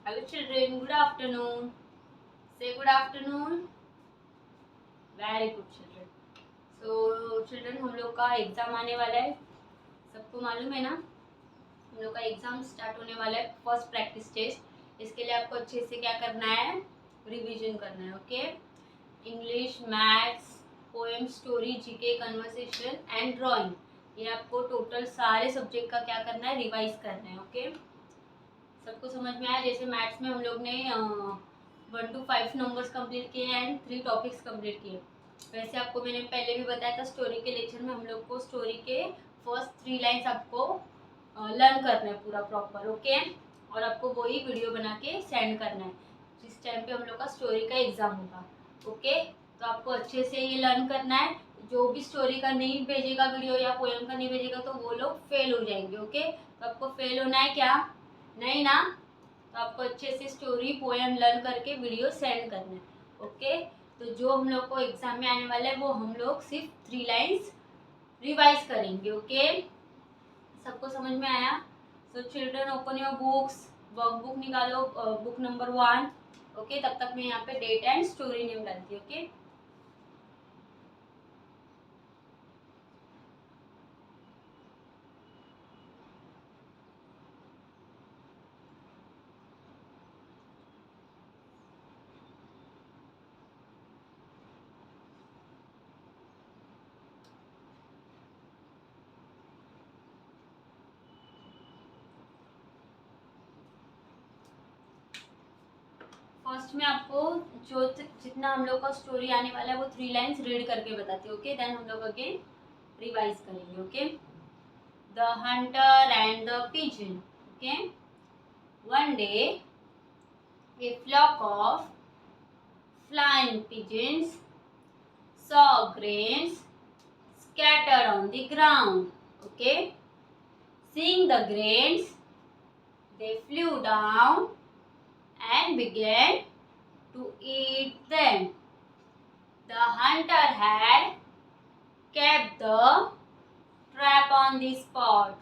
Hello children, good afternoon. Say good afternoon. Very good children. So children हम लोग का exam आने वाला है, सबको मालूम है ना। हम लोग का एग्जाम स्टार्ट होने वाला है, फर्स्ट प्रैक्टिस टेस्ट। इसके लिए आपको अच्छे से क्या करना है, रिवीजन करना है। Okay, English, maths, poem, story, GK, conversation and drawing, ये आपको टोटल सारे सब्जेक्ट का क्या करना है, रिवाइज करना है। ओके, सबको समझ में आया। जैसे मैथ्स में हम लोग ने 1 to 5 नंबर्स कंप्लीट किए एंड 3 टॉपिक्स कंप्लीट किए। वैसे आपको मैंने पहले भी बताया था, स्टोरी के लेक्चर में हम लोग को स्टोरी के फर्स्ट 3 लाइन्स आपको लर्न करना है पूरा प्रॉपर। ओके, और आपको वही वीडियो बना के सेंड करना है जिस टाइम पे हम लोग का स्टोरी का एग्जाम होगा। ओके, तो आपको अच्छे से ये लर्न करना है। जो भी स्टोरी का नहीं भेजेगा वीडियो या पोएम का नहीं भेजेगा तो वो लोग फेल हो जाएंगे। ओके, तो आपको फेल होना है क्या, नहीं ना। तो आपको अच्छे से स्टोरी पोएम लर्न करके वीडियो सेंड करना है। ओके, तो जो हम लोग को एग्जाम में आने वाला है वो हम लोग सिर्फ 3 लाइन्स रिवाइज करेंगे। ओके, सबको समझ में आया। So children open your books, workbook निकालो, बुक नंबर 1। ओके, तब तक मैं यहाँ पे डेट एंड स्टोरी नेम डालती हूँ। ओके, फर्स्ट में आपको जो जितना हम लोग का स्टोरी आने वाला है वो 3 लाइन्स रीड करके बताती हूँ। ओके, देन हम लोग अगेन रिवाइज करेंगे। Okay, the hunter and the pigeon. Okay, one day a flock of flying pigeons saw grains scattered on the ground. Okay, seeing the grains, they flew down and began to eat them. The hunter had kept the trap on the spot,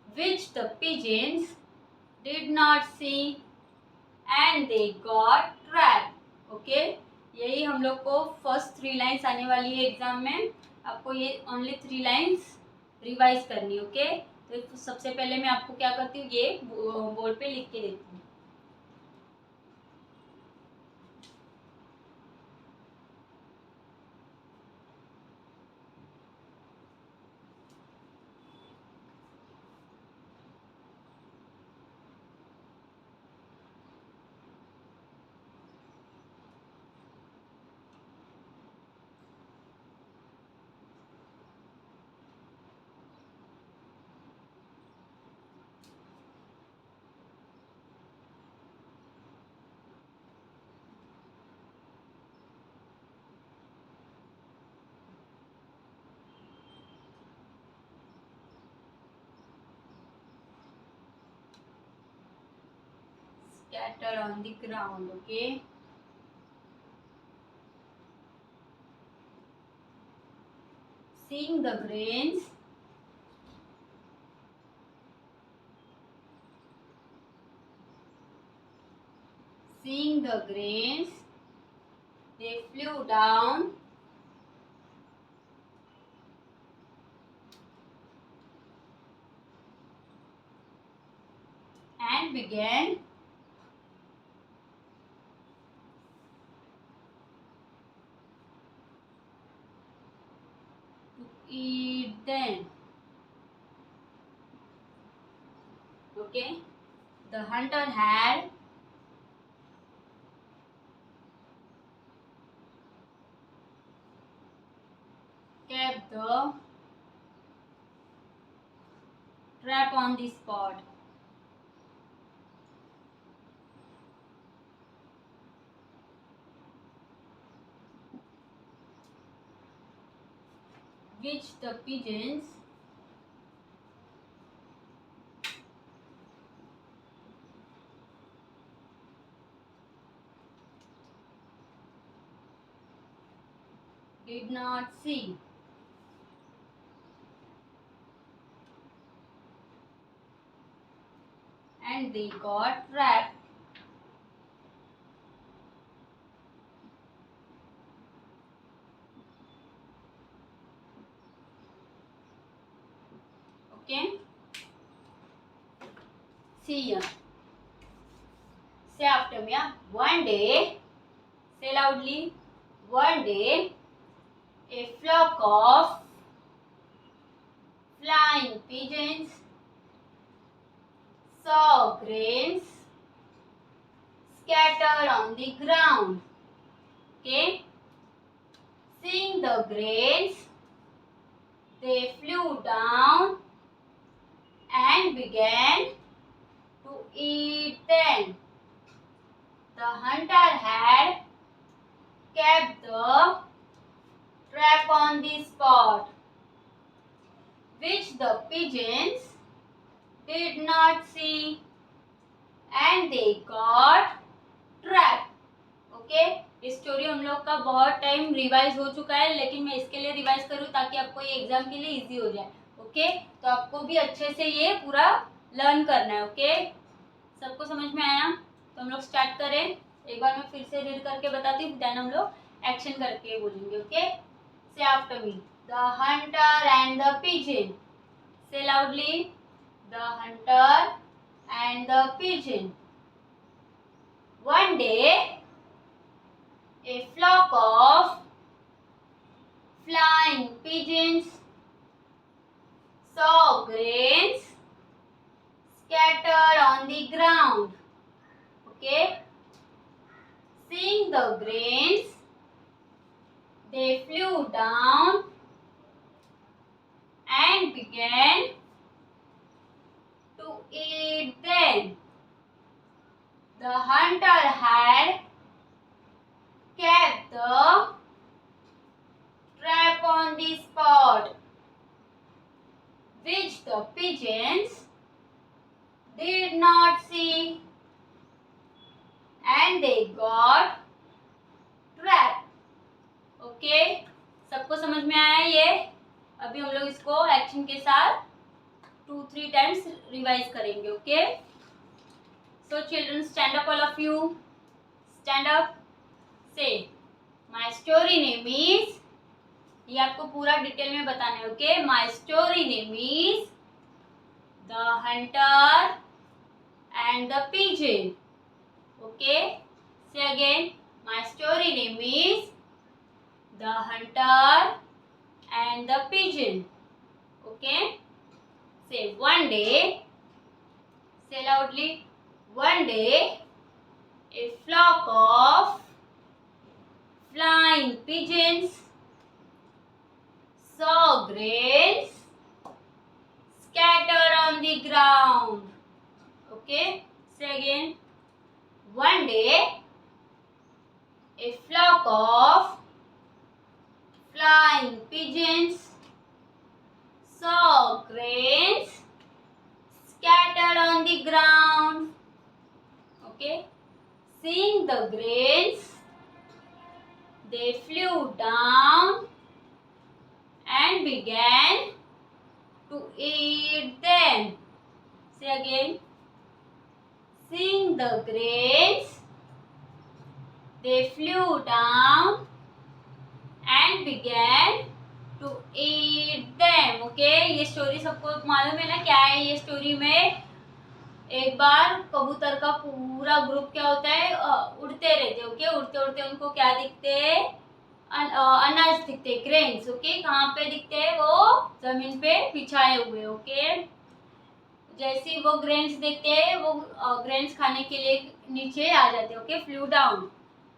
which the pigeons did not see, and they got trapped. Okay, यही हम लोग को first 3 lines आने वाली है exam में। आपको ये ओनली 3 लाइन्स रिवाइज करनी। ओके, तो सबसे पहले मैं आपको क्या करती हूँ, ये बोर्ड पे लिख के देती हूँ। Scattered on the ground. Okay, seeing the grains, seeing the grains, they flew down and began to eat them. Okay, the hunter had kept the trap on the spot, which the pigeons did not see, and they got trapped. Okay. See here. Say after me. Yeah? One day, say loudly. One day, a flock of flying pigeons saw grains scattered on the ground. Okay. Seeing the grains, they flew down and began to eat them. The hunter had kept the trap on the spot, which the pigeons did not see, and they got trapped. Okay, इस story हम लोग का बहुत time revise हो चुका है, लेकिन मैं इसके लिए रिवाइज करूँ ताकि आपको ये एग्जाम के लिए इजी हो जाए. ओके, तो आपको भी अच्छे से ये पूरा लर्न करना है. ओके, सबको समझ में आया? तो हम लोग स्टार्ट करें. एक बार मैं फिर से रीड करके बताती हूँ, देन हम लोग एक्शन करके बोलेंगे. Okay, say after me. The hunter and the pigeon. Say loudly. The hunter and the pigeon. One day, a flock of flying pigeons saw grains scattered on the ground. Okay. Seeing the grains, they flew down and began to eat them. The hunter had kept the trap on the spot, which the pigeons did not see, and they got trapped. Okay, सबको समझ में आया ये? अभी हम लोग इसको action के साथ 2-3 टाइम्स रिवाइज करेंगे. Okay, so children, stand up, all of you. Stand up. Say, my story name is. ये आपको पूरा डिटेल में बताना है. Okay, my story name is The Hunter and the Pigeon. Okay, say again. My story name is The Hunter and the Pigeon. Okay, say one day. Say loudly. One day, a flock of flying pigeons saw grains scattered on the ground. Okay, say again. One day, a flock of flying pigeons saw grains scattered on the ground. Okay, seeing the grains, they flew down and began to eat them. Say again. Seeing the grains, they flew down and began to eat them. Okay, ये story सबको मालूम है ना क्या है? ये story में एक बार कबूतर का पूरा ग्रुप क्या होता है, उड़ते रहते. ओके, उड़ते उड़ते उनको क्या दिखते हैं? अनाज दिखते, ग्रेन्स. ओके, कहाँ पे दिखते हैं? वो जमीन पे बिछाए हुए. ओके, जैसे वो ग्रेन्स देखते हैं, वो ग्रेन्स खाने के लिए नीचे आ जाते. Okay, flew down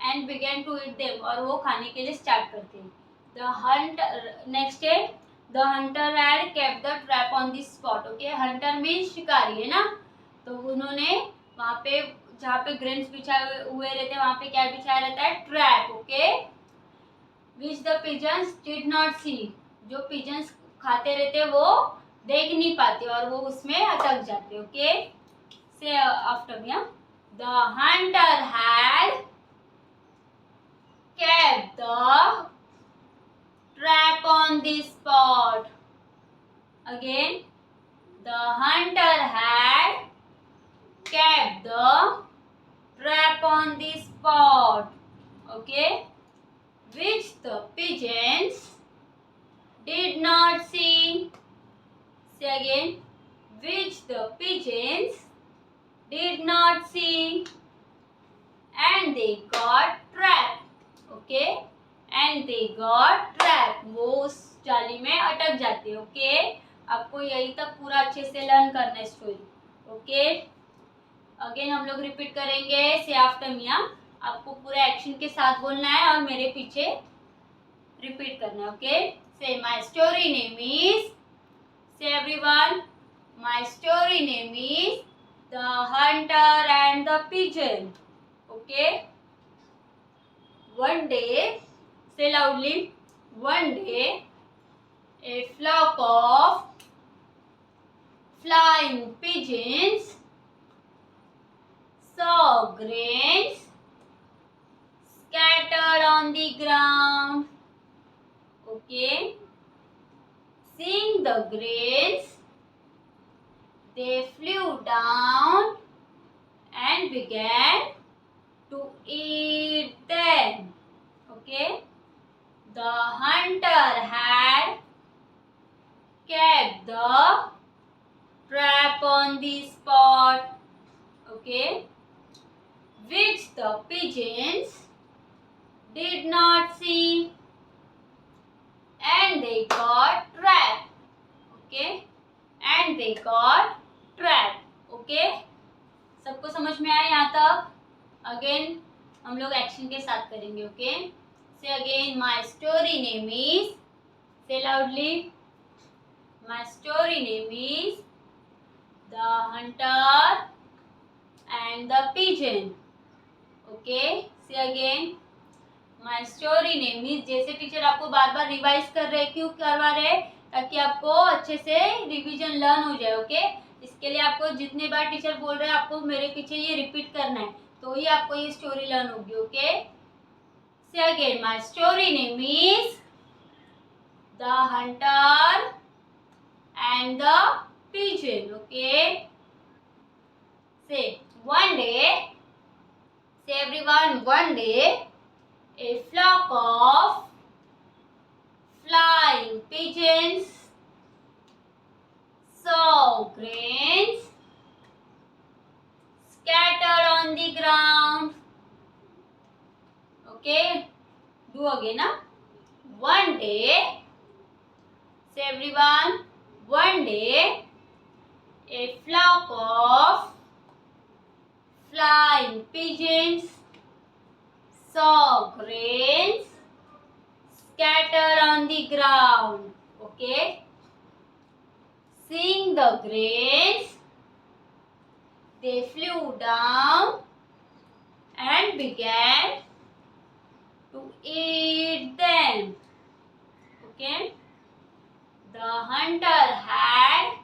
and began to eat them, और वो खाने के लिए स्टार्ट करते हैं. द हंटर, नेक्स्ट है, the hunter had kept the trap on this spot. Okay, hunter means शिकारी है ना, तो उन्होंने वहाँ पे जहाँ पे ग्रेन्स बिछाए हुए रहते हैं वहाँ पे क्या बिछाया रहता है? Trap. Okay, which the pigeons did not see. जो पिजन्स खाते रहते वो देख नहीं पाते और वो उसमें अटक जाते. Okay, say after me. The hunter had kept the trap on the spot. Again, the hunter had kept the trap on the spot. Okay, which the pigeons did not see. Say again. which the pigeons did not see, and they got trapped. Okay, and they got trapped. वो उस जाली में अटक जाते हैं. Okay, आपको यही तक पूरा अच्छे से लर्न करना है स्टोरी. ओके, अगेन हम लोग रिपीट करेंगे. से आफ्टर मिया. आपको पूरा एक्शन के साथ बोलना है और मेरे पीछे रिपीट करना है. ओके, से my story name is. Say everyone, my story name is the hunter and the pigeon. Okay, one day, say loudly, one day a flock of flying pigeons saw grains scattered on the ground. Okay, seeing the grains, they flew down and began to eat them. Okay, the hunter had kept the trap on the spot. Okay, which the pigeons did not see, and they got trapped. Okay, and they got trapped. Okay, सबको समझ में आया यहाँ तक? Again हम लोग action के साथ करेंगे. Okay, say again, my story name is. Say loudly, my story name is the hunter and the pigeon. Okay, say again, my story name is. जैसे टीचर आपको बार बार रिवाइज कर रहे, क्यों करवा रहे? ताकि आपको अच्छे से रिवीजन लर्न हो जाए. ओके, इसके लिए आपको जितने बार टीचर बोल रहे हैं आपको मेरे पीछे ये रिपीट करना है, तो ही आपको ये स्टोरी लर्न होगी. Okay, say again, my story name is the hunter and the pigeon. Okay, से one day. Say everyone, one day a flock of flying pigeons saw grains scattered on the ground. Okay, do again. One day, say everyone, one day a flock of flying pigeons saw grains scattered on the ground. Okay, seeing the grains, they flew down and began to eat them. Okay, the hunter had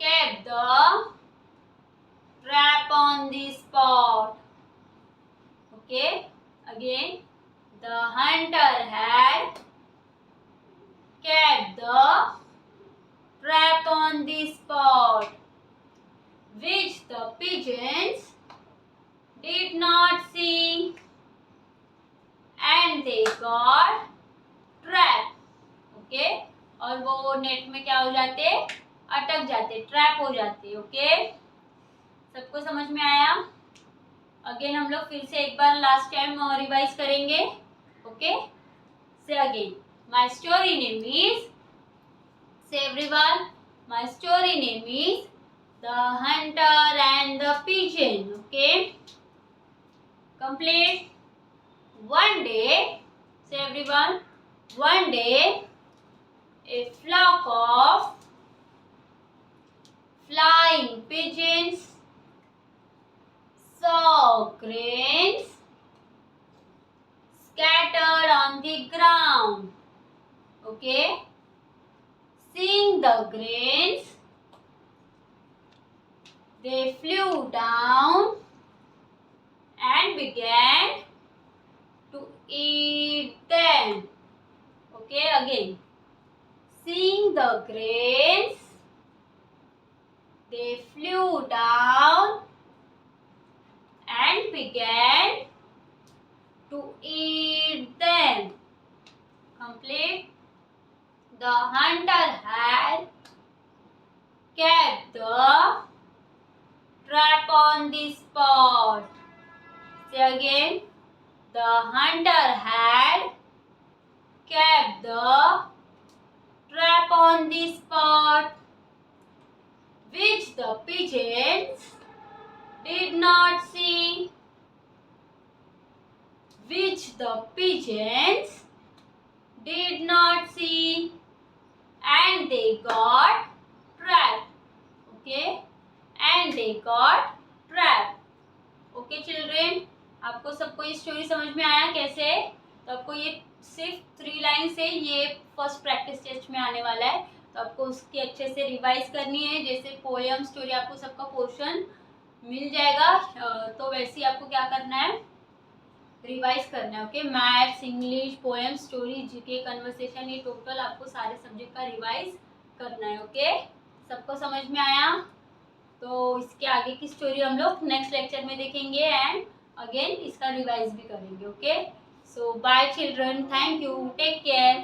kept the trap on the spot. Okay, again, the hunter had kept the trap on the spot, which the pigeons did not see, and they got trapped. Okay, और वो net में क्या हो जाते? अटक जाते, trap हो जाते. ओके, सबको समझ में आया? अगेन हम लोग फिर से एक बार लास्ट टाइम रिवाइज करेंगे. Okay, say again, my story name is. Say everyone, my story name is the hunter and the pigeon. Okay, complete. One day, say everyone, one day a flock of flying pigeons saw grains scattered on the ground. Okay, seeing the grains, they flew down and began to eat them. Okay, again, seeing the grains, they flew down and began to eat them. Complete. The hunter had on the spot. Say again. The hunter had kept the trap on the spot, which the pigeons did not see. Which the pigeons did not see, and they got trapped. Okay, and they got trapped. Okay children, आपको सबको ये story समझ में आया कैसे? तो आपको ये सिर्फ 3 लाइन से ये फर्स्ट प्रैक्टिस टेस्ट में आने वाला है, तो आपको उसकी अच्छे से रिवाइज करनी है। जैसे पोएम स्टोरी आपको सबका पोर्शन मिल जाएगा, तो वैसे ही आपको क्या करना है, रिवाइज करना है। Okay, maths, English, poem, story, GK, conversation, ये टोटल आपको सारे सब्जेक्ट का रिवाइज करना है। ओके, सबको समझ में आया? तो इसके आगे की स्टोरी हम लोग नेक्स्ट लेक्चर में देखेंगे एंड अगेन इसका रिवाइज भी करेंगे। Okay, so bye children, thank you, take care.